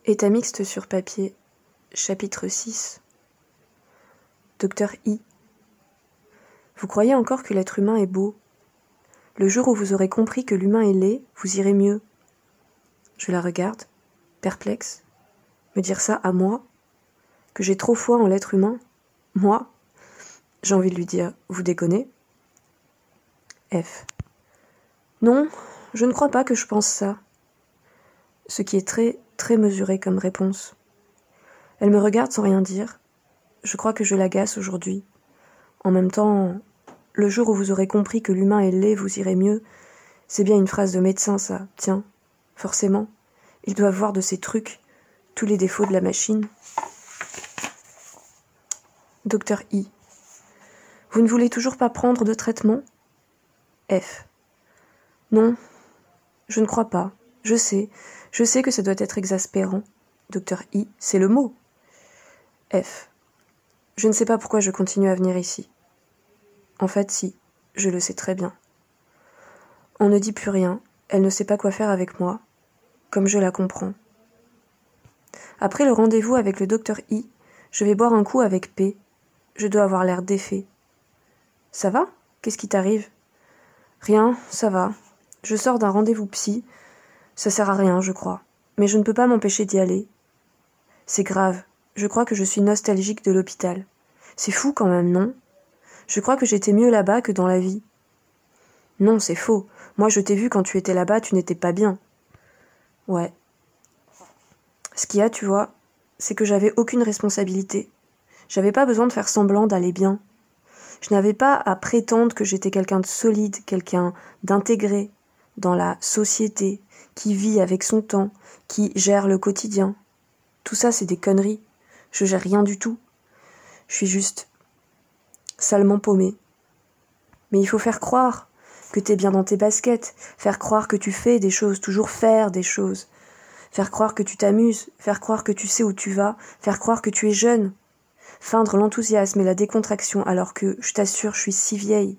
État mixte sur papier, chapitre 6. Docteur I. Vous croyez encore que l'être humain est beau. Le jour où vous aurez compris que l'humain est laid, vous irez mieux. Je la regarde, perplexe. Me dire ça à moi? Que j'ai trop foi en l'être humain? Moi? J'ai envie de lui dire, vous déconnez? F. Non, je ne crois pas que je pense ça. Ce qui est très, très mesuré comme réponse. Elle me regarde sans rien dire. Je crois que je l'agace aujourd'hui. En même temps, le jour où vous aurez compris que l'humain est laid, vous irez mieux. C'est bien une phrase de médecin, ça. Tiens, forcément. Ils doivent voir de ces trucs, tous les défauts de la machine. Docteur I. Vous ne voulez toujours pas prendre de traitement? F. Non, je ne crois pas. Je sais que ça doit être exaspérant. Docteur I, c'est le mot. F. Je ne sais pas pourquoi je continue à venir ici. En fait, si, je le sais très bien. On ne dit plus rien, elle ne sait pas quoi faire avec moi, comme je la comprends. Après le rendez-vous avec le docteur I, je vais boire un coup avec P. Je dois avoir l'air défait. Ça va? Qu'est-ce qui t'arrive? Rien, ça va. Je sors d'un rendez-vous psy. Ça sert à rien, je crois. Mais je ne peux pas m'empêcher d'y aller. C'est grave. Je crois que je suis nostalgique de l'hôpital. C'est fou quand même, non? Je crois que j'étais mieux là-bas que dans la vie. Non, c'est faux. Moi, je t'ai vu quand tu étais là-bas, tu n'étais pas bien. Ouais. Ce qu'il y a, tu vois, c'est que j'avais aucune responsabilité. J'avais pas besoin de faire semblant d'aller bien. Je n'avais pas à prétendre que j'étais quelqu'un de solide, quelqu'un d'intégré dans la société, qui vit avec son temps, qui gère le quotidien. Tout ça, c'est des conneries. Je gère rien du tout. Je suis juste salement paumée. Mais il faut faire croire que t'es bien dans tes baskets, faire croire que tu fais des choses, toujours faire des choses, faire croire que tu t'amuses, faire croire que tu sais où tu vas, faire croire que tu es jeune, feindre l'enthousiasme et la décontraction alors que, je t'assure, je suis si vieille.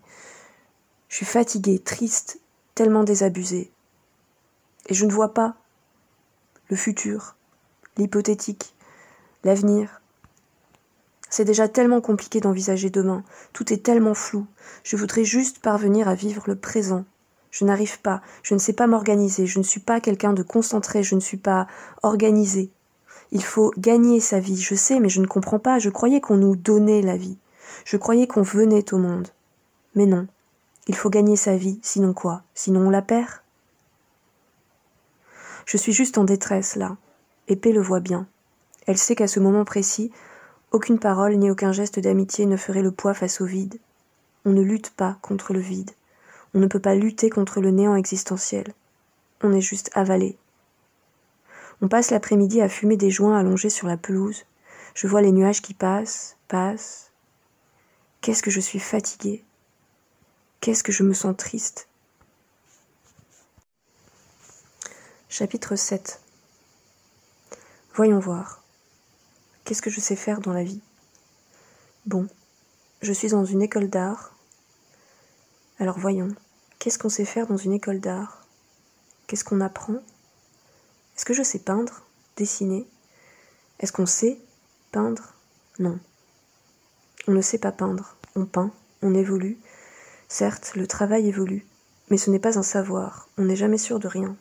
Je suis fatiguée, triste, tellement désabusée. Et je ne vois pas le futur, l'hypothétique, l'avenir. C'est déjà tellement compliqué d'envisager demain, tout est tellement flou. Je voudrais juste parvenir à vivre le présent. Je n'arrive pas, je ne sais pas m'organiser, je ne suis pas quelqu'un de concentré, je ne suis pas organisée. Il faut gagner sa vie, je sais, mais je ne comprends pas, je croyais qu'on nous donnait la vie. Je croyais qu'on venait au monde. Mais non, il faut gagner sa vie, sinon quoi? Sinon on la perd? Je suis juste en détresse, là, et P le voit bien. Elle sait qu'à ce moment précis, aucune parole ni aucun geste d'amitié ne ferait le poids face au vide. On ne lutte pas contre le vide. On ne peut pas lutter contre le néant existentiel. On est juste avalé. On passe l'après-midi à fumer des joints allongés sur la pelouse. Je vois les nuages qui passent. Qu'est-ce que je suis fatiguée. Qu'est-ce que je me sens triste. Chapitre 7. Voyons voir. Qu'est-ce que je sais faire dans la vie? Bon, je suis dans une école d'art. Alors voyons, qu'est-ce qu'on sait faire dans une école d'art? Qu'est-ce qu'on apprend? Est-ce que je sais peindre, dessiner? Est-ce qu'on sait peindre? Non. On ne sait pas peindre. On peint, on évolue. Certes, le travail évolue, mais ce n'est pas un savoir. On n'est jamais sûr de rien.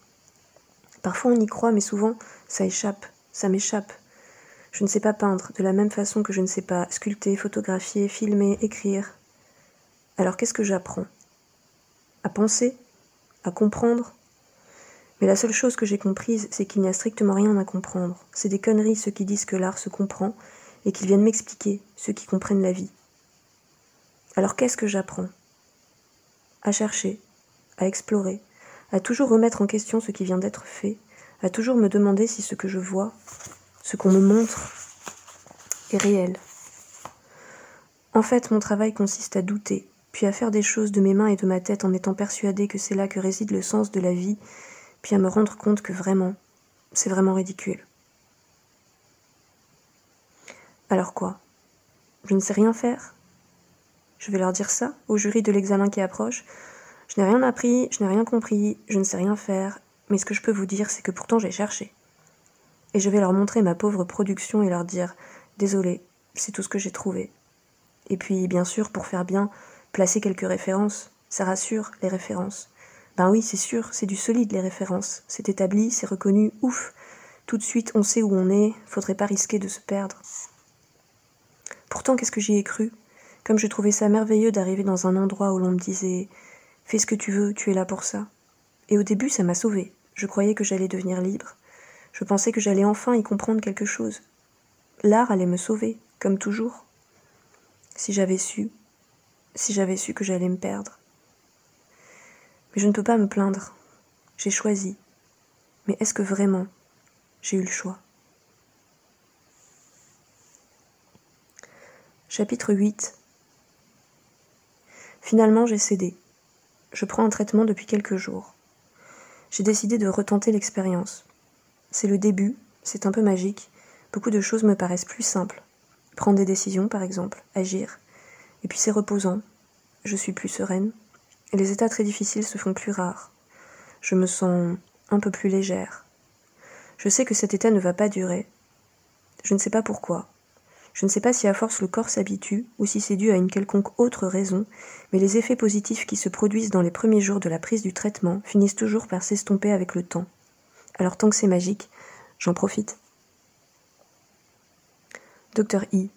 Parfois on y croit, mais souvent ça échappe, ça m'échappe. Je ne sais pas peindre, de la même façon que je ne sais pas sculpter, photographier, filmer, écrire. Alors qu'est-ce que j'apprends? À penser? À comprendre? Mais la seule chose que j'ai comprise, c'est qu'il n'y a strictement rien à comprendre. C'est des conneries ceux qui disent que l'art se comprend et qu'ils viennent m'expliquer, ceux qui comprennent la vie. Alors qu'est-ce que j'apprends? À chercher, à explorer, à toujours remettre en question ce qui vient d'être fait, à toujours me demander si ce que je vois, ce qu'on me montre, est réel. En fait, mon travail consiste à douter, puis à faire des choses de mes mains et de ma tête en étant persuadée que c'est là que réside le sens de la vie, puis à me rendre compte que vraiment, c'est vraiment ridicule. Alors quoi? Je ne sais rien faire? Je vais leur dire ça, au jury de l'examen qui approche. Je n'ai rien appris, je n'ai rien compris, je ne sais rien faire, mais ce que je peux vous dire, c'est que pourtant j'ai cherché. et je vais leur montrer ma pauvre production et leur dire « Désolé, c'est tout ce que j'ai trouvé ». Et puis, bien sûr, pour faire bien, placer quelques références. Ça rassure, les références. Ben oui, c'est sûr, c'est du solide, les références. C'est établi, c'est reconnu, ouf. Tout de suite, on sait où on est, faudrait pas risquer de se perdre. Pourtant, qu'est-ce que j'y ai cru? Comme je trouvais ça merveilleux d'arriver dans un endroit où l'on me disait « Fais ce que tu veux, tu es là pour ça ». Et au début, ça m'a sauvée. Je croyais que j'allais devenir libre. Je pensais que j'allais enfin y comprendre quelque chose. L'art allait me sauver, comme toujours. Si j'avais su que j'allais me perdre. Mais je ne peux pas me plaindre. J'ai choisi. Mais est-ce que vraiment j'ai eu le choix? Chapitre 8. Finalement, j'ai cédé. Je prends un traitement depuis quelques jours. J'ai décidé de retenter l'expérience. C'est le début, c'est un peu magique. Beaucoup de choses me paraissent plus simples. Prendre des décisions, par exemple, agir. Et puis c'est reposant. Je suis plus sereine. Et les états très difficiles se font plus rares. Je me sens un peu plus légère. Je sais que cet état ne va pas durer. Je ne sais pas pourquoi. Je ne sais pas si à force le corps s'habitue ou si c'est dû à une quelconque autre raison, mais les effets positifs qui se produisent dans les premiers jours de la prise du traitement finissent toujours par s'estomper avec le temps. Alors tant que c'est magique, j'en profite. Dr I.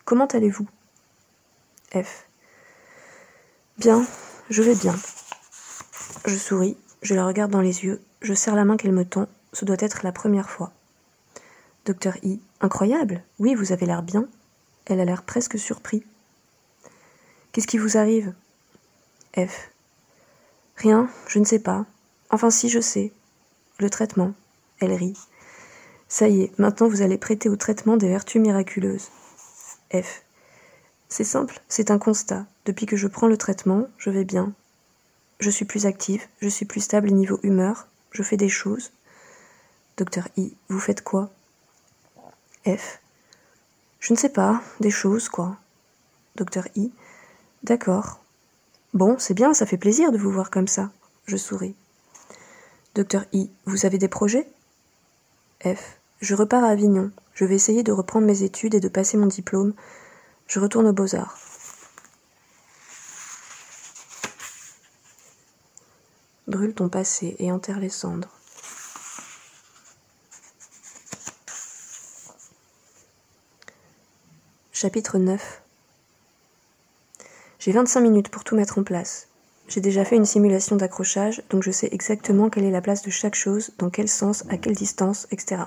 Comment allez-vous? F. Bien, je vais bien. Je souris, je la regarde dans les yeux, je serre la main qu'elle me tend, ce doit être la première fois. Dr I. Incroyable, oui, vous avez l'air bien. Elle a l'air presque surpris. Qu'est-ce qui vous arrive? F. Rien, je ne sais pas. Enfin si, je sais. Le traitement. Elle rit. Ça y est, maintenant vous allez prêter au traitement des vertus miraculeuses. F. C'est simple, c'est un constat. Depuis que je prends le traitement, je vais bien. Je suis plus active, je suis plus stable niveau humeur, je fais des choses. Dr I. Vous faites quoi? F. Je ne sais pas, des choses, quoi. Dr I. D'accord. Bon, c'est bien, ça fait plaisir de vous voir comme ça. Je souris. Dr I. Vous avez des projets? F. Je repars à Avignon. Je vais essayer de reprendre mes études et de passer mon diplôme. Je retourne aux Beaux-Arts. Brûle ton passé et enterre les cendres. Chapitre 9. J'ai 25 minutes pour tout mettre en place. J'ai déjà fait une simulation d'accrochage, donc je sais exactement quelle est la place de chaque chose, dans quel sens, à quelle distance, etc.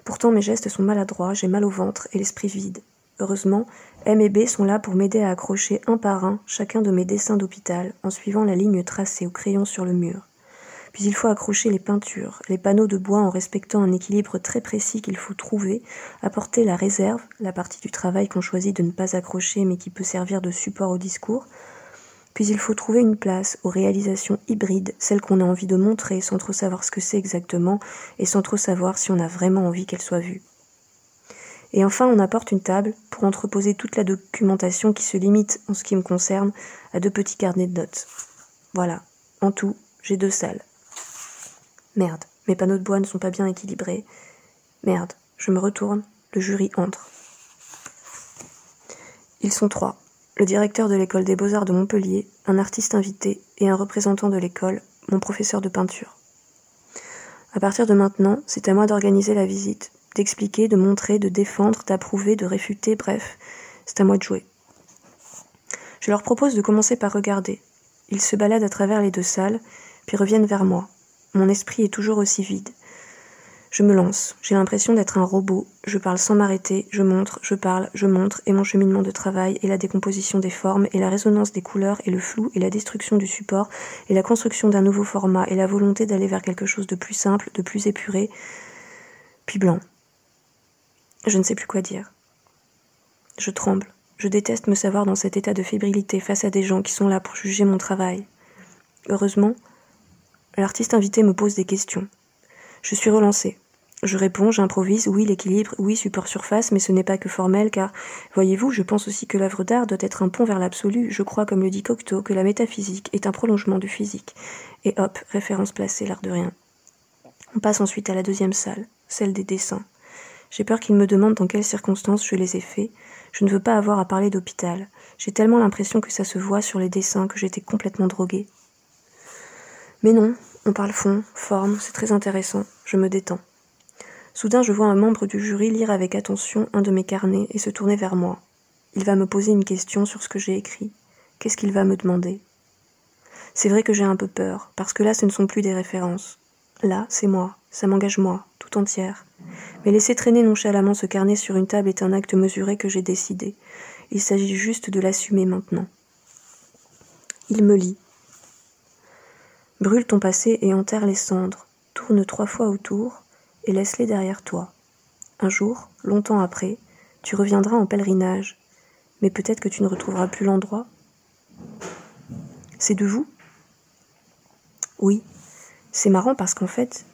Pourtant mes gestes sont maladroits, j'ai mal au ventre et l'esprit vide. Heureusement, M et B sont là pour m'aider à accrocher un par un chacun de mes dessins d'hôpital en suivant la ligne tracée au crayon sur le mur. Puis il faut accrocher les peintures, les panneaux de bois en respectant un équilibre très précis qu'il faut trouver, apporter la réserve, la partie du travail qu'on choisit de ne pas accrocher mais qui peut servir de support au discours. Puis il faut trouver une place aux réalisations hybrides, celles qu'on a envie de montrer sans trop savoir ce que c'est exactement et sans trop savoir si on a vraiment envie qu'elles soient vues. Et enfin, on apporte une table pour entreposer toute la documentation qui se limite, en ce qui me concerne, à 2 petits carnets de notes. Voilà, en tout, j'ai 2 salles. Merde, mes panneaux de bois ne sont pas bien équilibrés. Merde, je me retourne, le jury entre. Ils sont 3. Le directeur de l'école des Beaux-Arts de Montpellier, un artiste invité et un représentant de l'école, mon professeur de peinture. À partir de maintenant, c'est à moi d'organiser la visite, d'expliquer, de montrer, de défendre, d'approuver, de réfuter, bref, c'est à moi de jouer. Je leur propose de commencer par regarder. Ils se baladent à travers les 2 salles, puis reviennent vers moi. Mon esprit est toujours aussi vide. Je me lance, j'ai l'impression d'être un robot, je parle sans m'arrêter, je montre, je parle, je montre, et mon cheminement de travail, et la décomposition des formes, et la résonance des couleurs, et le flou, et la destruction du support, et la construction d'un nouveau format, et la volonté d'aller vers quelque chose de plus simple, de plus épuré, puis blanc. Je ne sais plus quoi dire. Je tremble, je déteste me savoir dans cet état de fébrilité face à des gens qui sont là pour juger mon travail. Heureusement, l'artiste invité me pose des questions. Je suis relancée. Je réponds, j'improvise, oui l'équilibre, oui support surface, mais ce n'est pas que formel, car, voyez-vous, je pense aussi que l'œuvre d'art doit être un pont vers l'absolu, je crois, comme le dit Cocteau, que la métaphysique est un prolongement du physique. Et hop, référence placée, l'art de rien. On passe ensuite à la 2e salle, celle des dessins. J'ai peur qu'il me demande dans quelles circonstances je les ai faits. Je ne veux pas avoir à parler d'hôpital. J'ai tellement l'impression que ça se voit sur les dessins que j'étais complètement droguée. Mais non, on parle fond, forme, c'est très intéressant, je me détends. Soudain, je vois un membre du jury lire avec attention un de mes carnets et se tourner vers moi. Il va me poser une question sur ce que j'ai écrit. Qu'est-ce qu'il va me demander ? C'est vrai que j'ai un peu peur, parce que là, ce ne sont plus des références. Là, c'est moi, ça m'engage moi, tout entière. Mais laisser traîner nonchalamment ce carnet sur une table est un acte mesuré que j'ai décidé. Il s'agit juste de l'assumer maintenant. Il me lit. Brûle ton passé et enterre les cendres. Tourne 3 fois autour et laisse-les derrière toi. Un jour, longtemps après, tu reviendras en pèlerinage. Mais peut-être que tu ne retrouveras plus l'endroit. C'est de vous ? Oui. C'est marrant parce qu'en fait,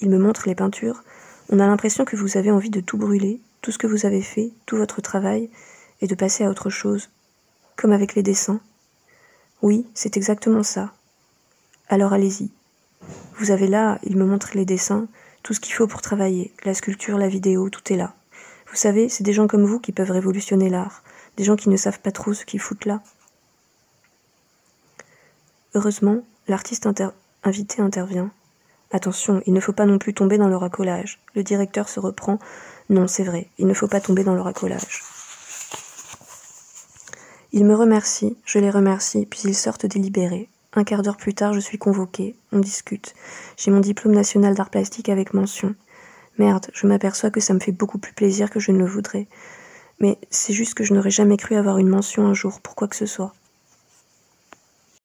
il me montre les peintures. On a l'impression que vous avez envie de tout brûler, tout ce que vous avez fait, tout votre travail, et de passer à autre chose. Comme avec les dessins. Oui, c'est exactement ça. Alors allez-y. Vous avez là, il me montre les dessins, tout ce qu'il faut pour travailler, la sculpture, la vidéo, tout est là. Vous savez, c'est des gens comme vous qui peuvent révolutionner l'art, des gens qui ne savent pas trop ce qu'ils foutent là. Heureusement, l'artiste invité intervient. Attention, il ne faut pas non plus tomber dans le racolage. Le directeur se reprend. Non, c'est vrai, il ne faut pas tomber dans le racolage. Ils me remercient, je les remercie, puis ils sortent délibérés. Un quart d'heure plus tard, je suis convoquée. On discute. J'ai mon diplôme national d'art plastique avec mention. Merde, je m'aperçois que ça me fait beaucoup plus plaisir que je ne le voudrais. Mais c'est juste que je n'aurais jamais cru avoir une mention un jour, pour quoi que ce soit.